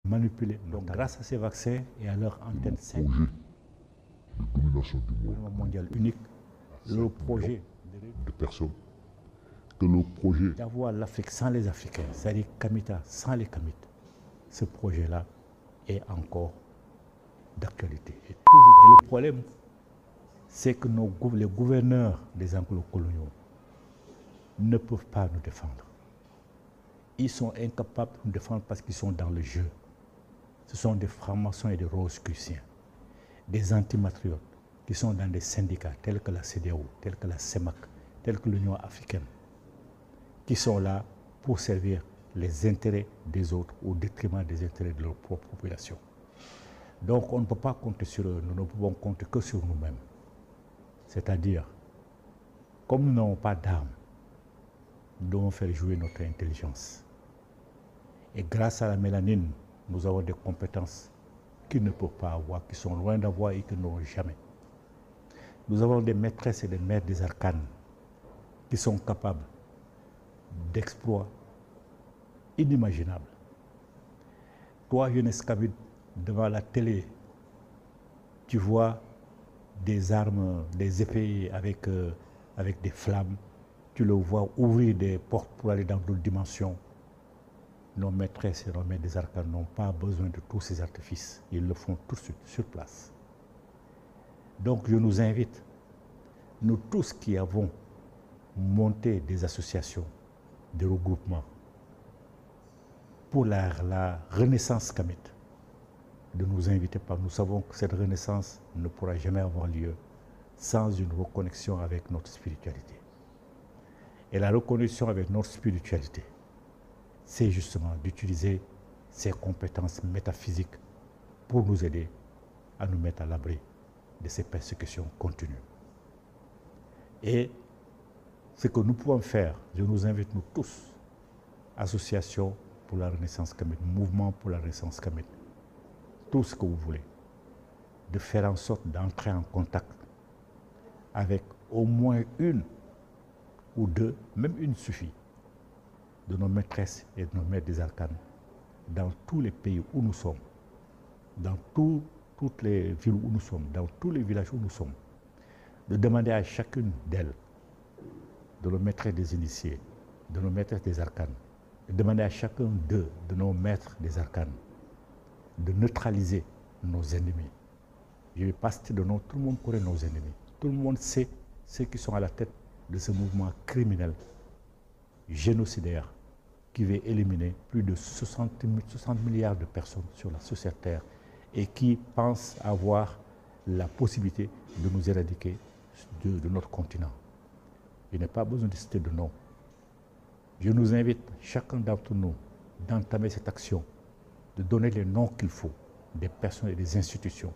manipuler. Donc, grâce à ces vaccins et à leur antenne 5, projet de domination du monde mondial unique, le projet de personnes, que le projet d'avoir l'Afrique sans les Africains, c'est-à-dire Kamita sans les Kamites, ce projet-là est encore d'actualité. Et le problème, c'est que les gouverneurs des anglo-coloniaux ne peuvent pas nous défendre. Ils sont incapables de nous défendre parce qu'ils sont dans le jeu. Ce sont des francs-maçons et des rosicruciens, des antimatriotes qui sont dans des syndicats tels que la CEDEAO, tels que la CEMAC, tels que l'Union africaine, qui sont là pour servir les intérêts des autres au détriment des intérêts de leur propre population. Donc on ne peut pas compter sur eux, nous ne pouvons compter que sur nous-mêmes. C'est-à-dire, comme nous n'avons pas d'armes, nous devons faire jouer notre intelligence. Et grâce à la mélanine, nous avons des compétences qu'ils ne peuvent pas avoir, qui sont loin d'avoir et qu'ils n'auront jamais. Nous avons des maîtresses et des maîtres des arcanes qui sont capables d'exploits inimaginables. Toi, jeunesse kabyle, devant la télé, tu vois des armes, des épées avec des flammes, tu le vois ouvrir des portes pour aller dans d'autres dimensions. Nos maîtresses et nos maîtres des arcanes n'ont pas besoin de tous ces artifices. Ils le font tout de suite, sur place. Donc je nous invite, nous tous qui avons monté des associations, des regroupements, pour la renaissance kamite, de nous inviter, parce que nous savons que cette renaissance ne pourra jamais avoir lieu sans une reconnexion avec notre spiritualité. Et la reconnexion avec notre spiritualité, c'est justement d'utiliser ces compétences métaphysiques pour nous aider à nous mettre à l'abri de ces persécutions continues. Et ce que nous pouvons faire, je nous invite nous tous, associations pour la Renaissance kamite, mouvement pour la Renaissance kamite, tout ce que vous voulez, de faire en sorte d'entrer en contact avec au moins une ou deux, même une suffit, de nos maîtresses et de nos maîtres des arcanes, dans tous les pays où nous sommes, dans toutes les villes où nous sommes, dans tous les villages où nous sommes, de demander à chacune d'elles, de nos maîtresses des initiés, de nos maîtresses des arcanes, de demander à chacun d'eux, de nos maîtres des arcanes, de neutraliser nos ennemis. Je ne vais pas citer de nom, tout le monde connaît nos ennemis. Tout le monde sait ceux qui sont à la tête de ce mouvement criminel, génocidaire, qui veut éliminer plus de 60 milliards de personnes sur la société Terre et qui pense avoir la possibilité de nous éradiquer de notre continent. Je n'ai pas besoin de citer de nom. Je nous invite, chacun d'entre nous, d'entamer cette action, de donner les noms qu'il faut des personnes et des institutions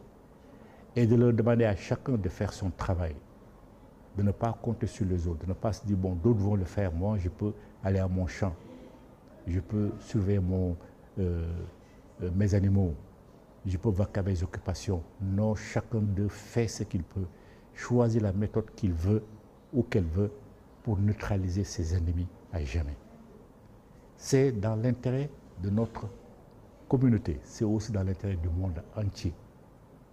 et de leur demander à chacun de faire son travail, de ne pas compter sur les autres, de ne pas se dire, bon, d'autres vont le faire, moi je peux aller à mon champ, je peux surveiller mes animaux, je peux vaquer à mes occupations. Non, chacun d'eux fait ce qu'il peut, choisir la méthode qu'il veut ou qu'elle veut pour neutraliser ses ennemis à jamais. C'est dans l'intérêt de notre communauté, c'est aussi dans l'intérêt du monde entier.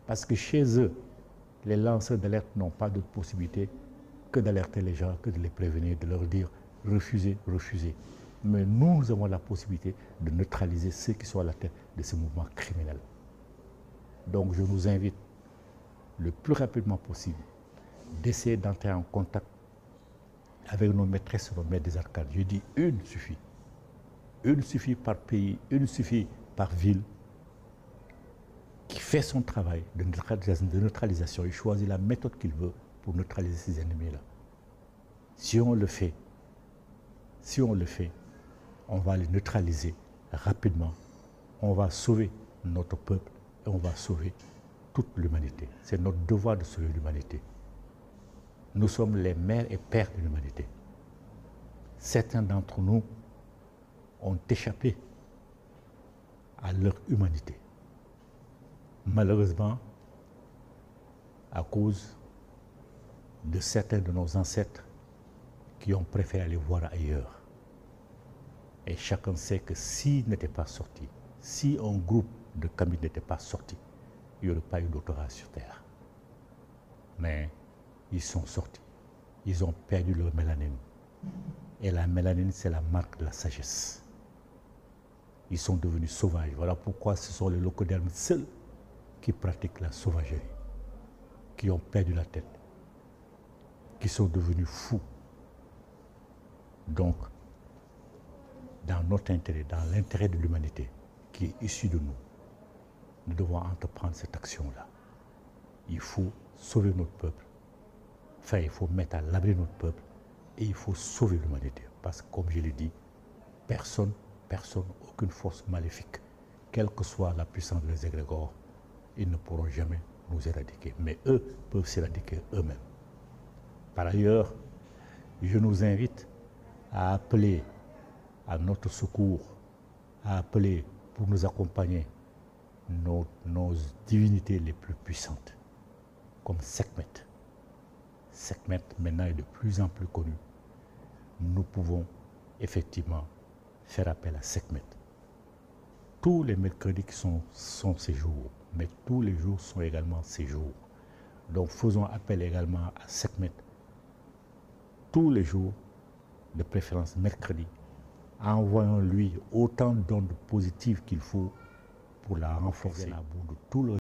Parce que chez eux, les lanceurs d'alerte n'ont pas d'autre possibilité que d'alerter les gens, que de les prévenir, de leur dire refusez, refusez. Mais nous avons la possibilité de neutraliser ceux qui sont à la tête de ce mouvement criminel. Donc je vous invite le plus rapidement possible d'essayer d'entrer en contact avec nos maîtresses et nos maîtres des arcanes. Je dis une suffit. Une suffit par pays, une suffit par ville, qui fait son travail de neutralisation. Il choisit la méthode qu'il veut pour neutraliser ces ennemis-là. Si on le fait, on va les neutraliser rapidement. On va sauver notre peuple et on va sauver toute l'humanité. C'est notre devoir de sauver l'humanité. Nous sommes les mères et pères de l'humanité. Certains d'entre nous ont échappé à leur humanité. Malheureusement, à cause de certains de nos ancêtres qui ont préféré aller voir ailleurs. Et chacun sait que s'ils n'étaient pas sortis, si un groupe de Kamit n'était pas sorti, il n'y aurait pas eu d'autorage sur Terre. Mais ils sont sortis. Ils ont perdu leur mélanine. Et la mélanine, c'est la marque de la sagesse. Ils sont devenus sauvages. Voilà pourquoi ce sont les locodermes seuls qui pratiquent la sauvagerie, qui ont perdu la tête, qui sont devenus fous. Donc, dans notre intérêt, dans l'intérêt de l'humanité qui est issu de nous devons entreprendre cette action-là. Il faut sauver notre peuple. Enfin, il faut mettre à l'abri notre peuple et il faut sauver l'humanité. Parce que, comme je l'ai dit, personne, aucune force maléfique, quelle que soit la puissance des égrégores, ils ne pourront jamais nous éradiquer. Mais eux peuvent s'éradiquer eux-mêmes. Par ailleurs, je nous invite à appeler à notre secours, à appeler pour nous accompagner nos divinités les plus puissantes, comme Sekhmet. Sekhmet maintenant est de plus en plus connu. Nous pouvons effectivement faire appel à Sekhmet. Tous les mercredis sont ces jours, mais tous les jours sont également ces jours. Donc faisons appel également à Sekhmet tous les jours, de préférence mercredi. Envoyons-lui autant d'ondes positives qu'il faut pour la renforcer à bout de tout le